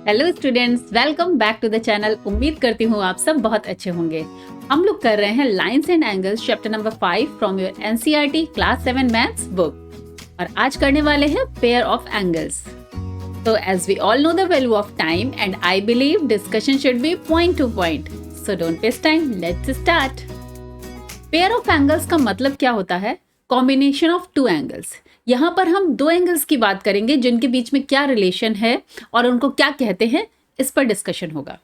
Hello students, welcome back to the channel. उम्मीद करती हूँ आप सब बहुत अच्छे होंगे। हम लोग कर रहे हैं lines and angles chapter number 5 from your NCERT class 7 maths book और आज करने वाले हैं pair of angles. So as we all know the value of time and I believe discussion should be point to point. So don't waste time, let's start. Pair of angles का मतलब क्या होता है? Combination of two angles. यहाँ पर हम दो angles की बात करेंगे जिनके बीच में क्या रिलेशन है और उनको क्या कहते हैं, इस पर डिस्कशन होगा।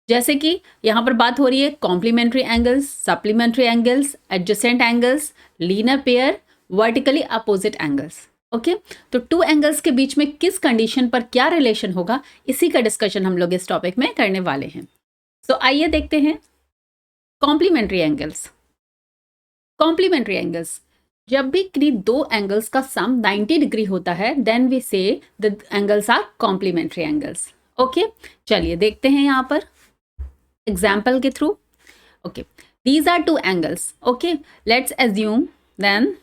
जैसे कि यहाँ पर बात हो रही है complementary angles, supplementary angles, adjacent angles, linear pair, vertically opposite angles. Okay, तो टू एंगल्स के बीच में किस कंडीशन पर क्या रिलेशन होगा, इसी का डिस्कशन हम लोग इस टॉपिक में करने वाले हैं। सो आइए देखते हैं कॉम्प्लीमेंट्री एंगल्स। कॉम्प्लीमेंट्री एंगल्स, जब भी किसी दो एंगल्स का सम 90 डिग्री होता है then we say the angles are complementary angles. Okay, चलिए देखते हैं यहाँ पर एग्जाम्पल के through. Okay, these are two angles. Okay, let's assume then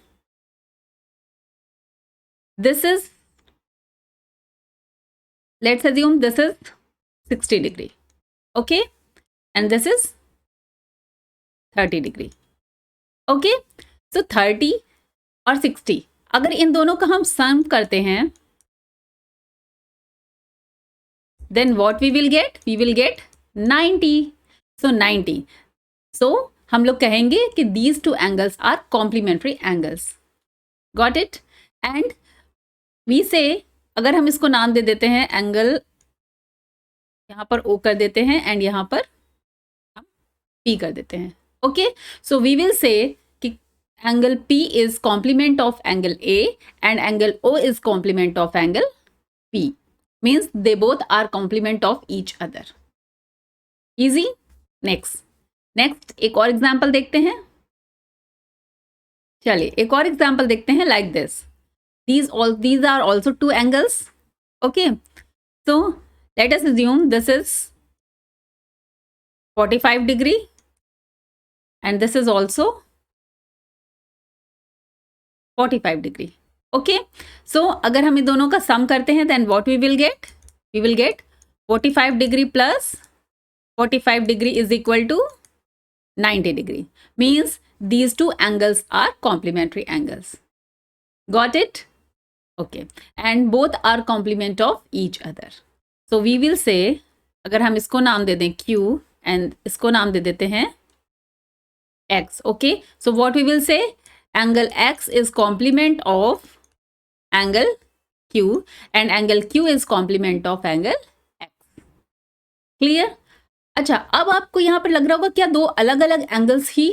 this is, let's assume this is 60 degree, okay, and this is 30 degree. Okay, so 30 और 60 अगर इन दोनों का हम सम करते हैं then what we will get? We will get 90. So 90. So हम लोग कहेंगे कि these two angles are complementary angles. Got it? And we say अगर हम इसको नाम दे देते हैं एंगल, यहाँ पर O कर देते हैं एंड यहाँ पर हम P कर देते हैं। Okay, so we will say कि angle P is complement of angle A and angle O is complement of angle P, means they both are complement of each other. Easy. Next एक और example देखते हैं। चलिए एक और example देखते हैं like this. These are also two angles. Okay, so let us assume this is 45 degree and this is also 45 degree. Okay, so अगर हम इन दोनों का सम करते हैं then what we will get? We will get 45 degree plus 45 degree is equal to 90 degree. Means these two angles are complementary angles. Got it? Okay, and both are complement of each other. So we will say, अगर हम इसको नाम दे दें Q and इसको नाम दे देते हैं X. Okay, so what we will say? Angle X is complement of angle Q and angle Q is complement of angle X. Clear? अच्छा, अब आपको यहाँ पर लग रहा होगा क्या दो अलग अलग एंगल्स ही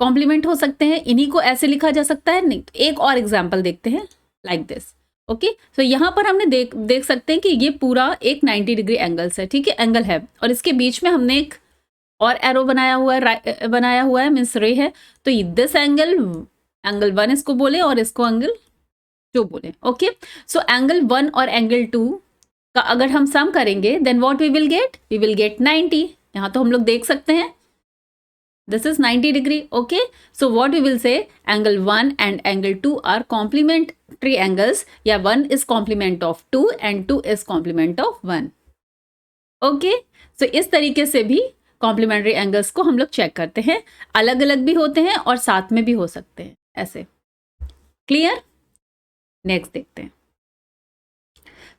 कॉम्प्लीमेंट हो सकते हैं, इन्हीं को ऐसे लिखा जा सकता है? नहीं, तो एक और एग्जाम्पल देखते हैं लाइक दिस। ओके, सो यहाँ पर हमने देख सकते हैं कि ये पूरा एक 90 डिग्री एंगल्स है, ठीक है, एंगल है, और इसके बीच में हमने एक और एरो बनाया हुआ है मीन्स रे है। तो दिस एंगल 1 इसको बोले और इसको एंगल 2 बोले। ओके, सो एंगल 1 और एंगल 2 का अगर हम सम करेंगे then what we will get? We will get 90। यहाँ तो हम लोग देख सकते हैं this is 90 degree. Okay, so what we will say, angle 1 and angle 2 are complementary angles, या 1 is complement of 2 and 2 is complement of 1. Okay, so इस तरीके से भी कॉम्प्लीमेंट्री एंगल्स को हम लोग चेक करते हैं, अलग अलग भी होते हैं और साथ में भी हो सकते हैं ऐसे। क्लियर? नेक्स्ट देखते हैं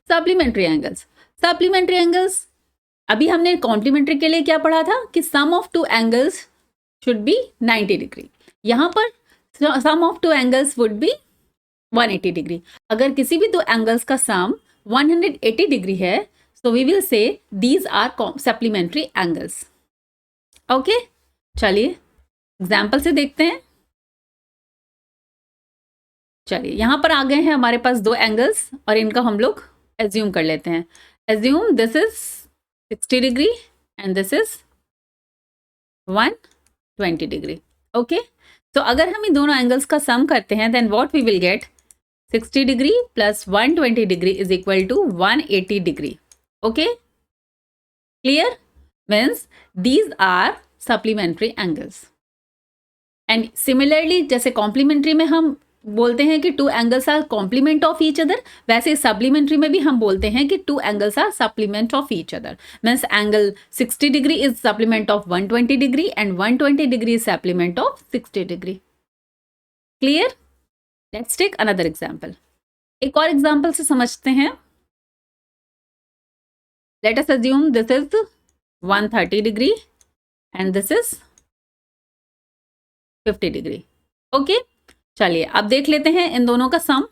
सप्लीमेंट्री एंगल्स। सप्लीमेंट्री एंगल्स, अभी हमने कॉम्प्लीमेंट्री के लिए क्या पढ़ा था कि sum of two angles should be 90 degree. यहाँ पर sum of two angles would be 180 degree. अगर किसी भी दो एंगल्स का सम 180 डिग्री है so we will say these are supplementary angles. Okay, चलिए एग्जाम्पल से देखते हैं। चलिए यहाँ पर आ गए हैं हमारे पास दो एंगल्स और इनका हम लोग एज्यूम कर लेते हैं। Assume this is 60 degree and this is 120 degree. Okay, तो अगर हम इन दोनों एंगल्स का सम करते हैं then what we will get? 60 degree plus 120 degree is equal to 180 degree. Okay, clear? Means these are supplementary angles. And similarly जैसे complementary में हम बोलते हैं कि two angles are complement of each other, वैसे सप्लीमेंट्री में भी हम बोलते हैं कि two angles are supplement of each other. Means angle 60 degree is supplement of 120 degree and 120 degree is supplement of 60 degree. Clear? Let's take another example. एक और example से समझते हैं। Let us assume this is 130 degree and this is 50 degree. Okay, चलिए अब देख लेते हैं इन दोनों का sum.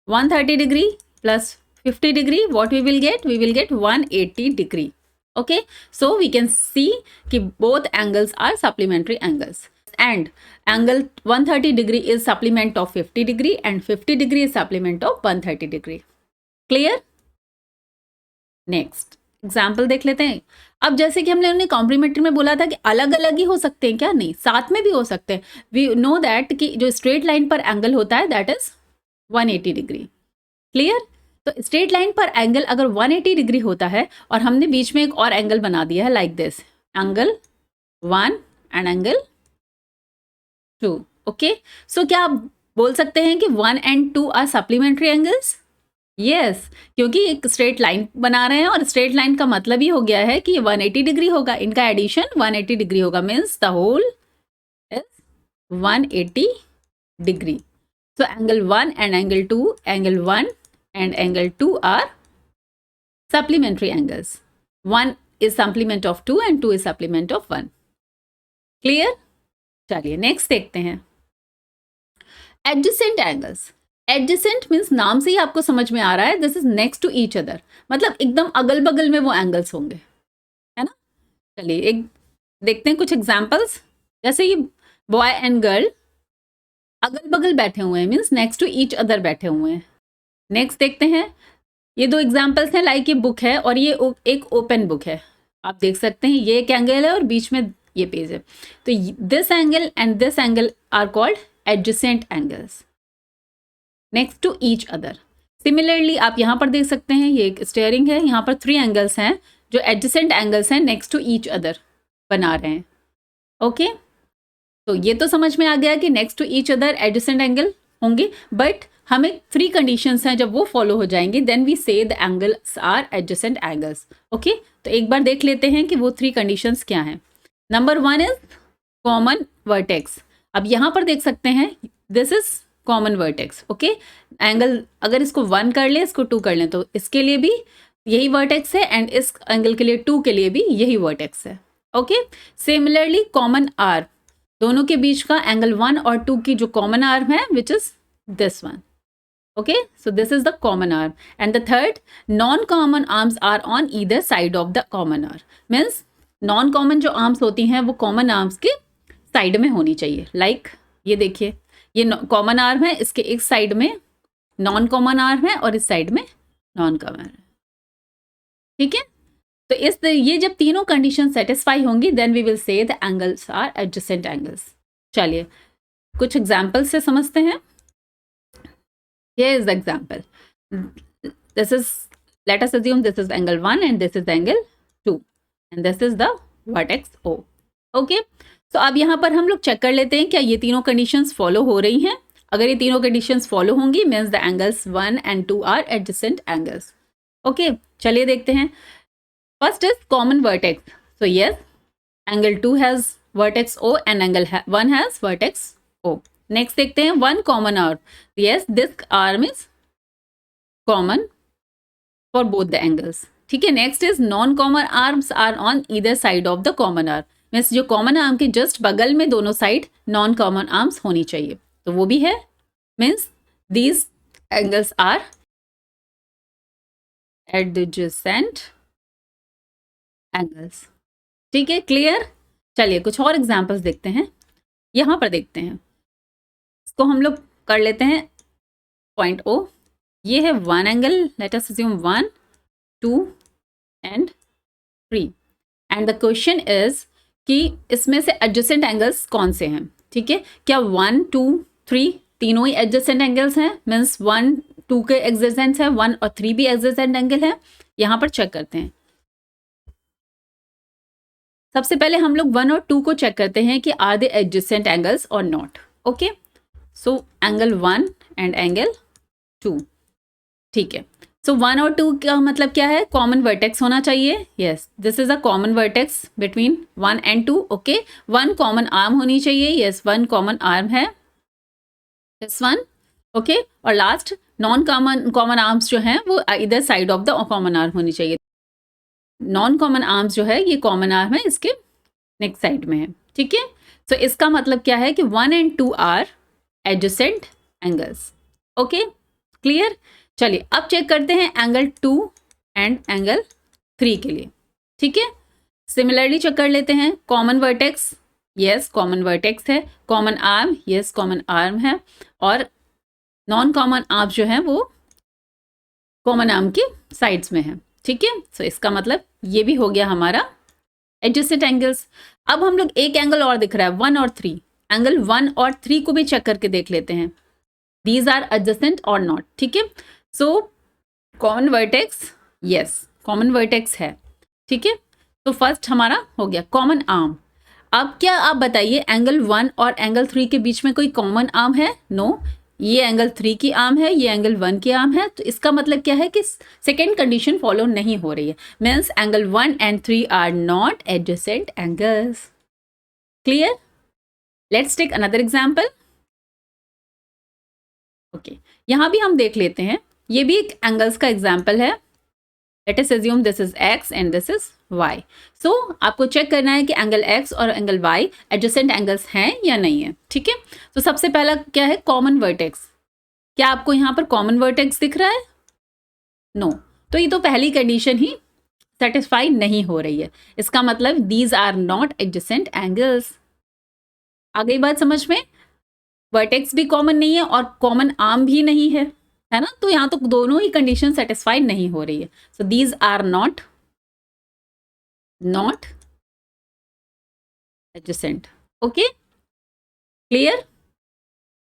130 degree plus 50 degree, what we will get? We will get 180 degree. Okay, so we can see कि both angles are supplementary angles and angle 130 degree is supplement of 50 degree and 50 degree is supplement of 130 degree. Clear? Next example देख लेते हैं। अब जैसे कि हमने complementary में बोला था कि अलग अलग ही हो सकते हैं क्या? नहीं, साथ में भी हो सकते हैं। वी नो दैट कि जो स्ट्रेट लाइन पर एंगल होता है दैट इज 180 डिग्री। क्लियर? तो स्ट्रेट लाइन पर एंगल अगर 180 डिग्री होता है और हमने बीच में एक और एंगल बना दिया है like this, angle 1 and angle 2। Okay, so क्या आप बोल सकते हैं कि 1 and 2 are supplementary angles? Yes, क्योंकि एक स्ट्रेट लाइन बना रहे हैं और स्ट्रेट लाइन का मतलब ही हो गया है कि 180 डिग्री होगा, इनका एडिशन 180 डिग्री होगा, means the whole is 180 degree. So angle 1 and angle 2, angle 1 and angle 2 are supplementary angles. 1 is supplement of 2 and 2 is supplement of 1. Clear? चलिए नेक्स्ट देखते हैं। Adjacent angles. Adjacent means नाम से ही आपको समझ में आ रहा है, this is next to each other, मतलब एकदम अगल बगल में वो एंगल्स होंगे, है ना? चलिए एक देखते हैं कुछ एग्जाम्पल्स। जैसे ये बॉय एंड गर्ल अगल बगल बैठे हुए हैं, means next to each other बैठे हुए हैं। नेक्स्ट देखते हैं, ये दो एग्जाम्पल्स हैं, लाइक ये बुक है और ये एक ओपन बुक है। आप देख सकते हैं ये एक एंगल है और बीच में ये पेज है, तो this angle and this angle are called adjacent angles next to each other. Similarly आप यहाँ पर देख सकते हैं ये एक स्टेयरिंग है, यहाँ पर 3 एंगल्स हैं जो एडजेसेंट एंगल्स हैं, नेक्स्ट टू ईच अदर बना रहे हैं। ओके, तो ये तो समझ में आ गया कि next to each other adjacent angle होंगे, बट हमें 3 कंडीशंस हैं, जब वो फॉलो हो जाएंगी then we say the angles are adjacent angles. Okay, तो एक बार देख लेते हैं कि वो 3 कंडीशंस क्या हैं। Number 1 is common vertex. अब यहाँ पर देख सकते हैं this is common vertex. Okay, angle अगर इसको 1 कर ले, इसको 2 कर लें, तो इसके लिए भी यही वर्टेक्स है एंड इस एंगल के लिए 2 के लिए भी यही वर्टेक्स है। ओके, सिमिलरली कॉमन आर्म, दोनों के बीच का एंगल 1 और 2 की जो कॉमन आर्म है which is this one. Okay, so this is the common arm. And the third, non-common arms are on either side of the common arm. Means non-common जो arms होती हैं वो common arms के side में होनी चाहिए। Like ये देखिए, ये common arm है, इसके एक side में non-common arm है और इस side में non-common है। ठीक है, तो ये जब तीनों conditions satisfy होंगी then we will say the angles are adjacent angles. चलिए कुछ examples से समझते हैं। Here is the example. This is, let us assume this is angle 1 and this is angle 2 and this is the vertex O. Okay, so अब यहाँ पर हम लोग चेक कर लेते हैं क्या ये तीनों conditions follow हो रही हैं। अगर ये तीनों conditions follow होंगी means the angles 1 and 2 are adjacent angles. Okay, चलिए देखते हैं। First is common vertex. So yes, angle 2 has vertex O and angle 1 has vertex O. Next देखते हैं one common arm. Yes, this arm is common for both the angles. ठीक है, next is non common arms are on either side of the common arm. Means जो common arm के just बगल में दोनों side non common arms होनी चाहिए, तो वो भी है। Means these angles are adjacent angles. ठीक है, क्लियर? चलिए कुछ और एग्जाम्पल्स देखते हैं। यहाँ पर देखते हैं, तो हम लोग कर लेते हैं पॉइंट O। ये है 1 angle, late us assume 1, 2 and 3 and the question is कि इसमें से एडजेसेंट एंगल्स कौन से हैं। ठीक है, क्या 1, 2, 3 तीनों ही एडजेसेंट एंगल्स हैं? मीन्स 1, 2 के एडजेसेंट है, 1 और 3 भी एडजेसेंट एंगल है। यहाँ पर चेक करते हैं। सबसे पहले हम लोग 1 और 2 को चेक करते हैं कि आर दे एडजेसेंट एंगल्स और not. Okay, so angle 1 and angle 2, ठीक है। सो 1 और 2 का मतलब क्या है, कॉमन वर्टेक्स होना चाहिए। Yes, this is a common vertex between 1 and 2, okay. 1 common arm होनी चाहिए, यस 1 कॉमन आर्म है, दिस वन, ओके। और लास्ट नॉन कॉमन आर्म्स जो हैं वो इधर side of the common arm होनी चाहिए। नॉन कॉमन आर्म्स जो है ये कॉमन आर्म है, इसके नेक्स्ट साइड में है, ठीक है। सो इसका मतलब क्या है कि 1 and 2 are adjacent angles, okay, clear. चलिए अब चेक करते हैं एंगल 2 एंड एंगल 3 के लिए, ठीक है। सिमिलरली चेक कर लेते हैं, common vertex, yes common vertex है, common arm, yes common arm है, और नॉन कॉमन आर्म जो है वो कॉमन आर्म के साइड्स में है, ठीक है। सो इसका मतलब ये भी हो गया हमारा एडजेसेंट एंगल्स। अब हम लोग एक एंगल और दिख रहा है 1 और 3, एंगल 1 और 3 को भी चेक करके देख लेते हैं, दीज आर एडजेसेंट और नॉट, ठीक है। So common vertex, yes common vertex है, ठीक है। तो फर्स्ट हमारा हो गया कॉमन आर्म। अब क्या आप बताइए, एंगल 1 और एंगल 3 के बीच में कोई कॉमन आर्म है? नो, ये एंगल 3 की आर्म है, ये एंगल 1 की आर्म है, तो इसका मतलब क्या है कि सेकेंड कंडीशन फॉलो नहीं हो रही है, means angle 1 and 3 are not adjacent angles, clear. Let's take another example, okay. यहां भी हम देख लेते हैं, ये भी एक एंगल्स का एग्जाम्पल है। Late us assume this is x and this is y। सो आपको चेक करना है कि एंगल x और एंगल y एडजेसेंट एंगल्स हैं या नहीं है, ठीक है। तो सबसे पहला क्या है, कॉमन वर्टेक्स। क्या आपको यहाँ पर कॉमन वर्टेक्स दिख रहा है? नो, तो ये तो पहली कंडीशन ही सेटिस्फाई नहीं हो रही है, इसका मतलब these are not adjacent angles. आ गई बात समझ में? वर्टेक्स भी कॉमन नहीं है और कॉमन आर्म भी नहीं है ना, तो यहाँ तो दोनों ही कंडीशन सेटिस्फाई नहीं हो रही है। So these are not adjacent, okay, clear.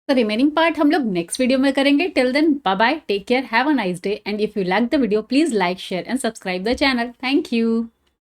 तो रिमेनिंग पार्ट हम लोग नेक्स्ट वीडियो में करेंगे। Till then bye bye, take care, have a nice day, and if you like the video please like share and subscribe the channel. Thank you.